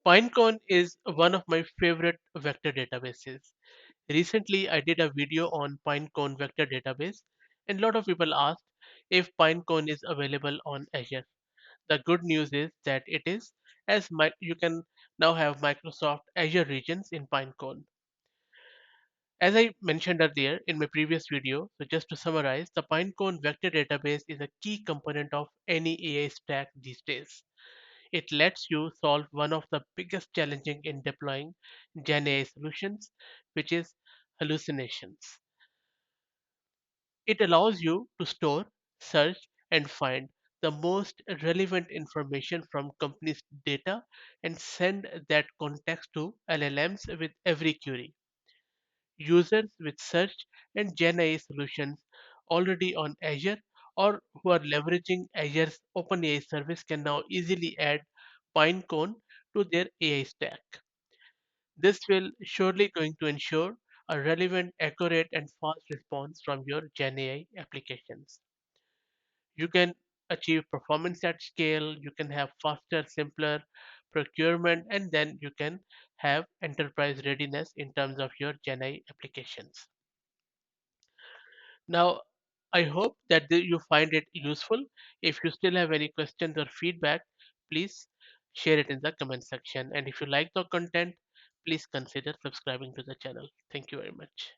Pinecone is one of my favorite vector databases. Recently, I did a video on Pinecone vector database, and a lot of people asked if Pinecone is available on Azure. The good news is that it is, as you can now have Microsoft Azure regions in Pinecone. As I mentioned earlier in my previous video, so just to summarize, the Pinecone vector database is a key component of any AI stack these days. It lets you solve one of the biggest challenges in deploying Gen AI solutions, which is hallucinations. It allows you to store, search, and find the most relevant information from companies' data and send that context to LLMs with every query. Users with search and Gen AI solutions already on Azure or who are leveraging Azure's OpenAI service can now easily add Pinecone to their AI stack. This will surely going to ensure a relevant, accurate, and fast response from your Gen AI applications. You can achieve performance at scale, you can have faster, simpler procurement, and then you can have enterprise readiness in terms of your Gen AI applications. Now, I hope that you find it useful. If you still have any questions or feedback, please share it in the comment section. And if you like the content, please consider subscribing to the channel. Thank you very much.